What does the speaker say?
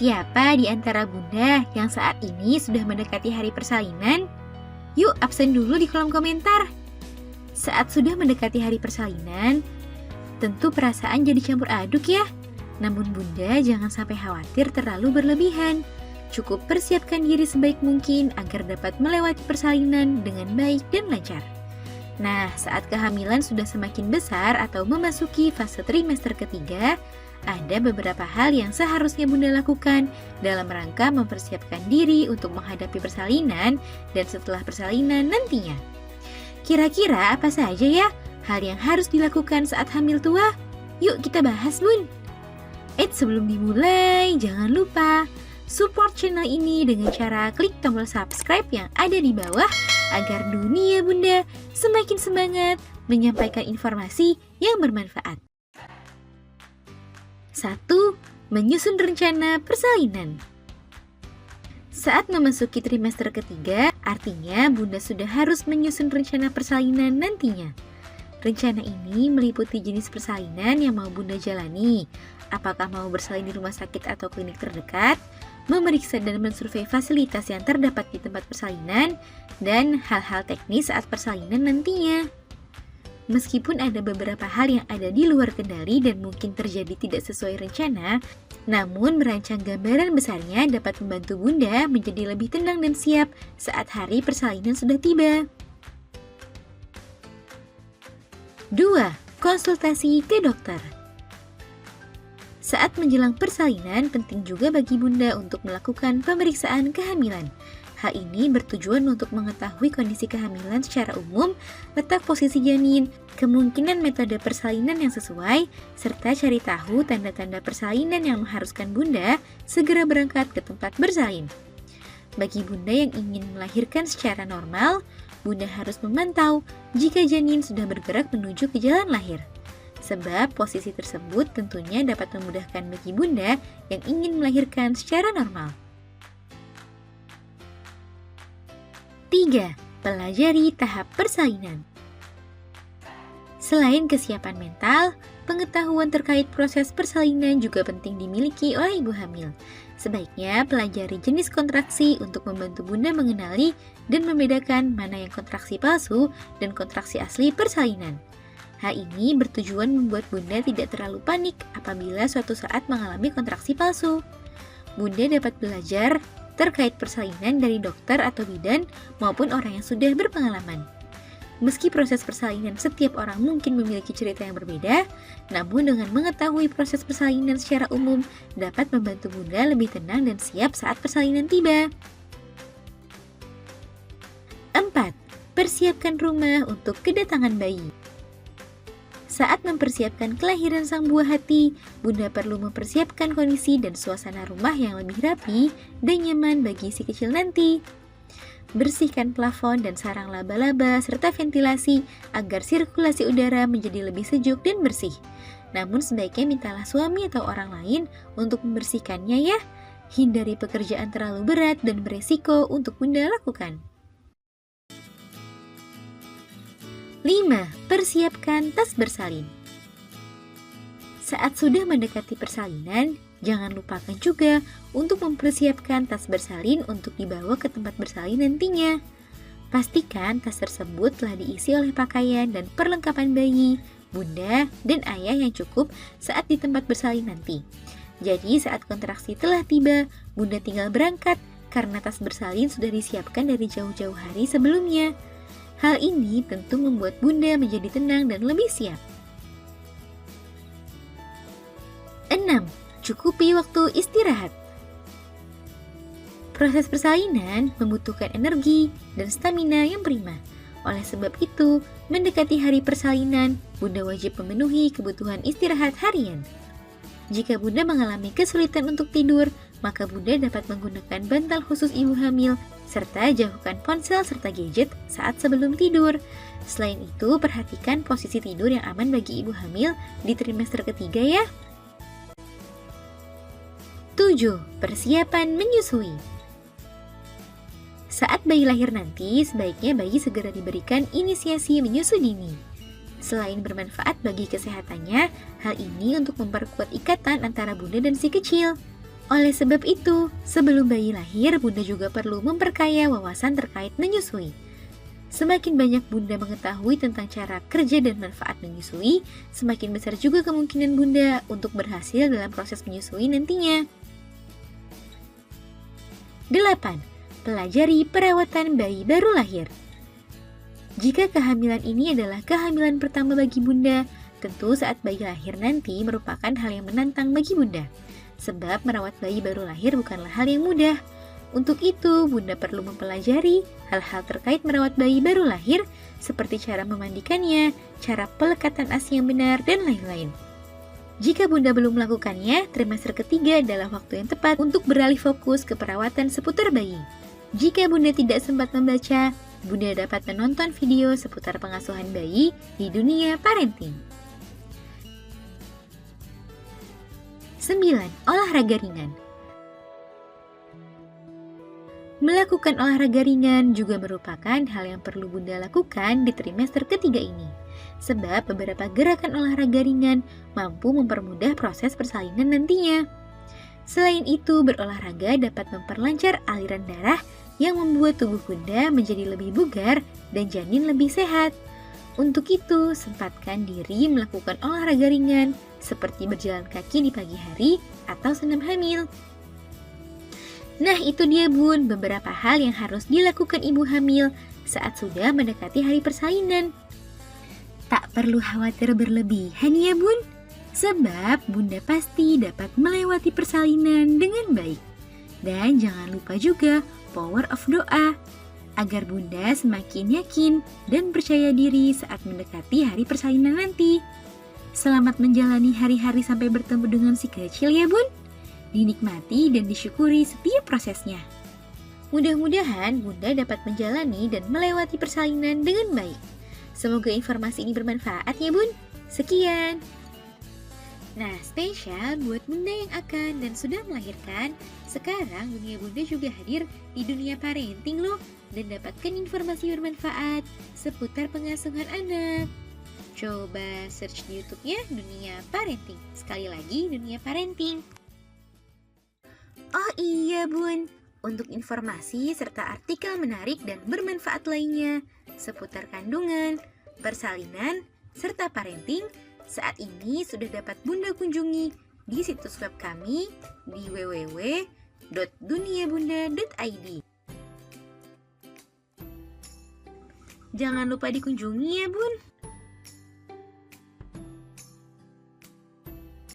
Siapa di antara bunda yang saat ini sudah mendekati hari persalinan? Yuk absen dulu di kolom komentar. Saat sudah mendekati hari persalinan, tentu perasaan jadi campur aduk ya. Namun bunda jangan sampai khawatir terlalu berlebihan. Cukup persiapkan diri sebaik mungkin agar dapat melewati persalinan dengan baik dan lancar. Nah, saat kehamilan sudah semakin besar atau memasuki fase trimester ketiga, ada beberapa hal yang seharusnya bunda lakukan dalam rangka mempersiapkan diri untuk menghadapi persalinan dan setelah persalinan nantinya. Kira-kira apa saja ya hal yang harus dilakukan saat hamil tua? Yuk kita bahas bun. Sebelum dimulai, jangan lupa support channel ini dengan cara klik tombol subscribe yang ada di bawah agar dunia bunda semakin semangat menyampaikan informasi yang bermanfaat. 1. Menyusun rencana persalinan. Saat memasuki trimester ketiga, artinya bunda sudah harus menyusun rencana persalinan nantinya. Rencana ini meliputi jenis persalinan yang mau bunda jalani, apakah mau bersalin di rumah sakit atau klinik terdekat, memeriksa dan mensurvei fasilitas yang terdapat di tempat persalinan, dan hal-hal teknis saat persalinan nantinya. Meskipun ada beberapa hal yang ada di luar kendali dan mungkin terjadi tidak sesuai rencana, namun merancang gambaran besarnya dapat membantu bunda menjadi lebih tenang dan siap saat hari persalinan sudah tiba. 2. Konsultasi ke dokter. Saat menjelang persalinan, penting juga bagi bunda untuk melakukan pemeriksaan kehamilan. Hal ini bertujuan untuk mengetahui kondisi kehamilan secara umum, letak posisi janin, kemungkinan metode persalinan yang sesuai, serta cari tahu tanda-tanda persalinan yang mengharuskan bunda segera berangkat ke tempat bersalin. Bagi bunda yang ingin melahirkan secara normal, bunda harus memantau jika janin sudah bergerak menuju ke jalan lahir. Sebab posisi tersebut tentunya dapat memudahkan bagi bunda yang ingin melahirkan secara normal. 3. Pelajari tahap persalinan. Selain kesiapan mental, pengetahuan terkait proses persalinan juga penting dimiliki oleh ibu hamil. Sebaiknya pelajari jenis kontraksi untuk membantu bunda mengenali dan membedakan mana yang kontraksi palsu dan kontraksi asli persalinan. Hal ini bertujuan membuat bunda tidak terlalu panik apabila suatu saat mengalami kontraksi palsu. Bunda dapat belajar terkait persalinan dari dokter atau bidan maupun orang yang sudah berpengalaman. Meski proses persalinan setiap orang mungkin memiliki cerita yang berbeda, namun dengan mengetahui proses persalinan secara umum dapat membantu bunda lebih tenang dan siap saat persalinan tiba. 4. Persiapkan rumah untuk kedatangan bayi. Saat mempersiapkan kelahiran sang buah hati, bunda perlu mempersiapkan kondisi dan suasana rumah yang lebih rapi dan nyaman bagi si kecil nanti. Bersihkan plafon dan sarang laba-laba serta ventilasi agar sirkulasi udara menjadi lebih sejuk dan bersih. Namun sebaiknya mintalah suami atau orang lain untuk membersihkannya ya. Hindari pekerjaan terlalu berat dan beresiko untuk bunda lakukan. 5. Persiapkan tas bersalin. Saat sudah mendekati persalinan, jangan lupakan juga untuk mempersiapkan tas bersalin untuk dibawa ke tempat bersalin nantinya. Pastikan tas tersebut telah diisi oleh pakaian dan perlengkapan bayi, bunda, dan ayah yang cukup saat di tempat bersalin nanti. Jadi saat kontraksi telah tiba, bunda tinggal berangkat karena tas bersalin sudah disiapkan dari jauh-jauh hari sebelumnya. Hal ini tentu membuat bunda menjadi tenang dan lebih siap. 6. Cukupi waktu istirahat. Proses persalinan membutuhkan energi dan stamina yang prima. Oleh sebab itu, mendekati hari persalinan, bunda wajib memenuhi kebutuhan istirahat harian. Jika bunda mengalami kesulitan untuk tidur, maka bunda dapat menggunakan bantal khusus ibu hamil serta jauhkan ponsel serta gadget saat sebelum tidur. Selain itu, perhatikan posisi tidur yang aman bagi ibu hamil di trimester ketiga ya. 7. Persiapan menyusui. Saat bayi lahir nanti, sebaiknya bayi segera diberikan inisiasi menyusui dini. Selain bermanfaat bagi kesehatannya, hal ini untuk memperkuat ikatan antara bunda dan si kecil. Oleh sebab itu, sebelum bayi lahir, Bunda juga perlu memperkaya wawasan terkait menyusui. Semakin banyak Bunda mengetahui tentang cara kerja dan manfaat menyusui, semakin besar juga kemungkinan Bunda untuk berhasil dalam proses menyusui nantinya. 8. Pelajari perawatan bayi baru lahir. Jika kehamilan ini adalah kehamilan pertama bagi Bunda, tentu saat bayi lahir nanti merupakan hal yang menantang bagi Bunda. Sebab merawat bayi baru lahir bukanlah hal yang mudah. Untuk itu, Bunda perlu mempelajari hal-hal terkait merawat bayi baru lahir, seperti cara memandikannya, cara pelekatan ASI yang benar, dan lain-lain. Jika Bunda belum melakukannya, trimester ketiga adalah waktu yang tepat untuk beralih fokus ke perawatan seputar bayi. Jika Bunda tidak sempat membaca, Bunda dapat menonton video seputar pengasuhan bayi di dunia parenting. 9. Olahraga ringan. Melakukan olahraga ringan juga merupakan hal yang perlu Bunda lakukan di trimester ketiga ini. Sebab beberapa gerakan olahraga ringan mampu mempermudah proses persalinan nantinya. Selain itu, berolahraga dapat memperlancar aliran darah yang membuat tubuh Bunda menjadi lebih bugar dan janin lebih sehat. Untuk itu, sempatkan diri melakukan olahraga ringan seperti berjalan kaki di pagi hari atau senam hamil. Nah, itu dia Bun, beberapa hal yang harus dilakukan ibu hamil saat sudah mendekati hari persalinan. Tak perlu khawatir berlebihan ya Bun, sebab Bunda pasti dapat melewati persalinan dengan baik. Dan jangan lupa juga power of doa, agar Bunda semakin yakin dan percaya diri saat mendekati hari persalinan nanti. Selamat menjalani hari-hari sampai bertemu dengan si kecil ya Bun. Dinikmati dan disyukuri setiap prosesnya. Mudah-mudahan Bunda dapat menjalani dan melewati persalinan dengan baik. Semoga informasi ini bermanfaat ya Bun. Sekian. Nah, spesial buat Bunda yang akan dan sudah melahirkan. Sekarang dunia Bunda juga hadir di dunia parenting loh, dan dapatkan informasi bermanfaat seputar pengasuhan anak. Coba search di YouTube-nya Dunia Parenting. Sekali lagi, Dunia Parenting. Oh iya Bun, untuk informasi serta artikel menarik dan bermanfaat lainnya seputar kandungan, persalinan, serta parenting, saat ini sudah dapat Bunda kunjungi di situs web kami di www.duniabunda.id. Jangan lupa dikunjungi ya Bun.